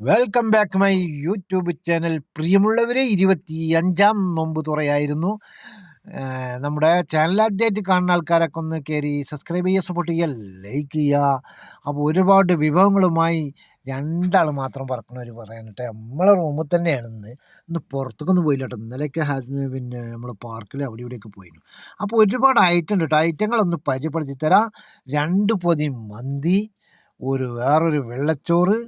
Welcome back my YouTube channel. പ്രിയമുള്ളവരെ, 25-ാം നോമ്പ് തുറയായിരുന്നു. നമ്മുടെ ചാനൽ ആദ്യമായിട്ട് കാണുന്ന ആൾക്കാരൊക്കെ ഒന്ന് കയറി സബ്സ്ക്രൈബ് ചെയ്യുക, സപ്പോർട്ട് ചെയ്യുക, ലൈക്ക് ചെയ്യുക. അപ്പോൾ ഒരുപാട് വിഭവങ്ങളുമായി രണ്ടാൾ മാത്രം പറക്കണവർ പറയാനിട്ട് നമ്മളെ റൂമിൽ തന്നെയാണ് ഇന്ന് പുറത്തേക്കൊന്നും പോയില്ല കേട്ടോ. ഇന്നലെയൊക്കെ പിന്നെ നമ്മൾ പാർക്കിൽ അവിടെ ഇവിടെയൊക്കെ പോയിരുന്നു. അപ്പോൾ ഒരുപാട് ഐറ്റം ഉണ്ട് കേട്ടോ. ഐറ്റങ്ങളൊന്ന് പരിചയപ്പെടുത്തി തരാം. 2 പൊതി മന്തി, വേറൊരു വെള്ളച്ചോറ്.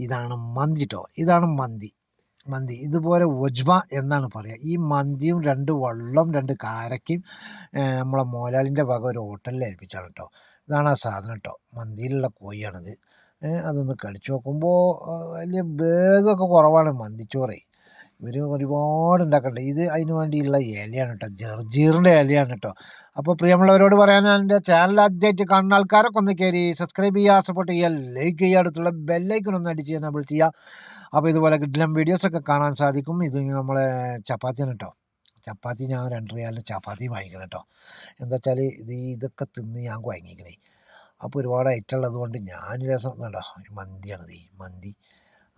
ഇതാണ് മന്തി കേട്ടോ. ഇതാണ് മന്തി ഇതുപോലെ ഒജ്ബ എന്നാണ് പറയുക. ഈ മന്തിയും 2 വെള്ളം 2 കാരക്കയും നമ്മളെ മോലാലിൻ്റെ വക ഒരു ഹോട്ടലിൽ ഏൽപ്പിച്ചാണ് കേട്ടോ. ഇതാണ് ആ സാധനം കേട്ടോ. മന്തിയിലുള്ള കോഴിയാണിത്. അതൊന്ന് കടിച്ചു നോക്കുമ്പോൾ വലിയ വേഗമൊക്കെ കുറവാണ് മന്തിച്ചോറ്. ഇവർ ഒരുപാട് ഉണ്ടാക്കണ്ട. ഇത് അതിന് വേണ്ടിയുള്ള ഇലയാണ് കേട്ടോ, ജർജീറിൻ്റെ ഇലയാണ് കേട്ടോ. അപ്പോൾ പ്രിയമുള്ളവരോട് പറയാൻ, എൻ്റെ ചാനൽ ആദ്യമായിട്ട് കാണുന്ന ആൾക്കാരൊക്കെ ഒന്ന് കയറി സബ്സ്ക്രൈബ് ചെയ്യുക, സപ്പോർട്ട് ചെയ്യുക, ലൈക്ക് ചെയ്യുക, അടുത്തുള്ള ബെല്ലൈക്കൺ ഒന്ന് അടിച്ച് എനേബിൾ ചെയ്യുക. അപ്പോൾ ഇതുപോലെ കിഡിലം വീഡിയോസൊക്കെ കാണാൻ സാധിക്കും. ഇത് നമ്മളെ ചപ്പാത്തിയാണ് കേട്ടോ. ചപ്പാത്തി ഞാൻ 2 റിയാലിന് ചപ്പാത്തി വാങ്ങിക്കണം കേട്ടോ. എന്താ വെച്ചാൽ ഇതൊക്കെ തിന്ന് ഞാൻ വാങ്ങിക്കണേ. അപ്പോൾ ഒരുപാട് ഐറ്റം ഉള്ളത് കൊണ്ട് ഞാൻ രസം കേട്ടോ. മന്തിയാണിത്, മന്തി.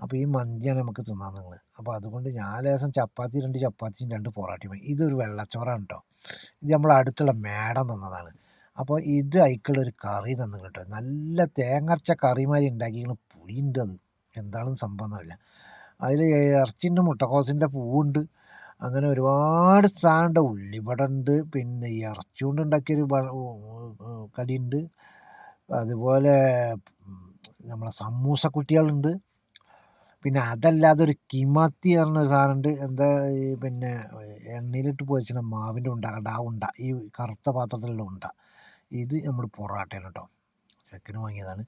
അപ്പോൾ ഈ മന്തിയാണ് നമുക്ക് തിന്നാൻ നിങ്ങൾ. അപ്പോൾ അതുകൊണ്ട് ഞാൻ ലേശം ചപ്പാത്തി 2 ചപ്പാത്തിയും 2 പൊറാട്ടയും വാങ്ങി. ഇതൊരു വെള്ളച്ചോറാണ് കേട്ടോ. ഇത് നമ്മളെ അടുത്തുള്ള മേഡം തന്നതാണ്. അപ്പോൾ ഇത് അതിക്കുള്ളൊരു കറി തന്നു കേട്ടോ. നല്ല തേങ്ങരച്ച കറിമാതിരി ഉണ്ടാക്കിയാണ്. പുളിയുണ്ട്, അത് എന്താണെന്ന് സംഭവം എന്നറിയില്ല. അതിൽ ഇറച്ചിൻ്റെ മുട്ടക്കോസിൻ്റെ പൂവുണ്ട്. അങ്ങനെ ഒരുപാട് സാധനമുണ്ട്. ഉള്ളിവട ഉണ്ട്, പിന്നെ ഈ ഇറച്ചി കൊണ്ട് ഉണ്ടാക്കിയൊരു കടിയുണ്ട്. അതുപോലെ നമ്മളെ സമൂസ കുട്ടികളുണ്ട്. പിന്നെ അതല്ലാതെ ഒരു കിമാത്തി പറഞ്ഞൊരു സാധനമുണ്ട്. എന്താ പിന്നെ എണ്ണയിലിട്ട് പൊരിച്ചിട്ട് മാവിൻ്റെ ഉണ്ട, ഈ കറുത്ത പാത്രത്തിലുള്ള ഉണ്ട. ഇത് നമ്മൾ പൊറാട്ടയാണ് കേട്ടോ. ചെക്കന് വാങ്ങിയതാണ്.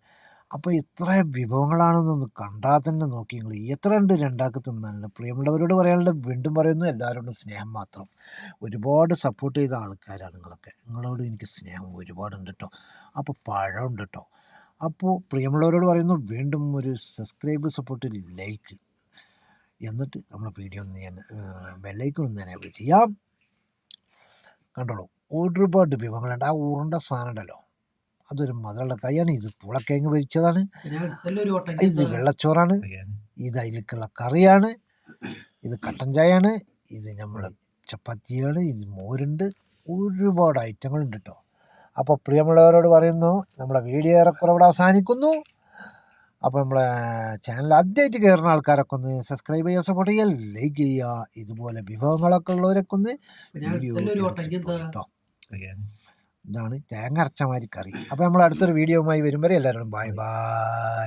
അപ്പോൾ ഇത്ര വിഭവങ്ങളാണെന്നൊന്ന് കണ്ടാൽ തന്നെ നോക്കി നിങ്ങൾ. എത്ര ഉണ്ട് രണ്ടാൾക്ക് തിന്നാനുള്ള. പ്രിയമുള്ളവരോട് പറയാനുള്ള, വീണ്ടും പറയുന്നു, എല്ലാവരോടും സ്നേഹം മാത്രം. ഒരുപാട് സപ്പോർട്ട് ചെയ്ത ആൾക്കാരാണ് നിങ്ങളൊക്കെ. നിങ്ങളോട് എനിക്ക് സ്നേഹം ഒരുപാടുണ്ട് കേട്ടോ. അപ്പോൾ പഴമുണ്ട് കേട്ടോ. അപ്പോൾ പ്രിയമുള്ളവരോട് പറയുന്നു, വീണ്ടും ഒരു സബ്സ്ക്രൈബ്, സപ്പോർട്ട്, ലൈക്ക്, എന്നിട്ട് നമ്മളെ വീഡിയോ ഒന്ന് ഞാൻ ബെല്ലൈക്കൺ ഒന്ന് എനേബിൾ ചെയ്യാം. കണ്ടോളൂ, ഒരുപാട് വിഭവങ്ങളുണ്ട്. ആ ഉരുണ്ട സാധനം ഉണ്ടല്ലോ, അതൊരു മധുരമുള്ള കൈയാണ്. ഇത് പൂളക്കിഴങ്ങ് പൊരിച്ചതാണ്. ഇത് വെള്ളച്ചോറാണ്. ഇത് അതിലേക്കുള്ള കറിയാണ്. ഇത് കട്ടൻ ചായയാണ്. ഇത് നമ്മൾ ചപ്പാത്തിയാണ്. ഇത് മോരുണ്ട്. ഒരുപാട് ഐറ്റങ്ങളുണ്ട് കേട്ടോ. അപ്പോൾ പ്രിയമുള്ളവരോട് പറയുന്നു, നമ്മുടെ വീഡിയോ ഏറെക്കുറെ ഇവിടെ അവസാനിക്കുന്നു. അപ്പോൾ നമ്മളെ ചാനൽ ആദ്യമായിട്ട് കയറുന്ന ആൾക്കാരൊക്കെ ഒന്ന് സബ്സ്ക്രൈബ് ചെയ്യുക, സപ്പോർട്ട് ചെയ്യുക, ലൈക്ക് ചെയ്യുക. ഇതുപോലെ വിഭവങ്ങളൊക്കെ ഉള്ളവരൊക്കെ ഒന്ന് വീഡിയോ കേട്ടോ. ഇതാണ് തേങ്ങ അരച്ച മാതിരി കറി. അപ്പോൾ നമ്മൾ അടുത്തൊരു വീഡിയോയുമായി വരും വരെ എല്ലാവരോടും ബൈ ബൈ.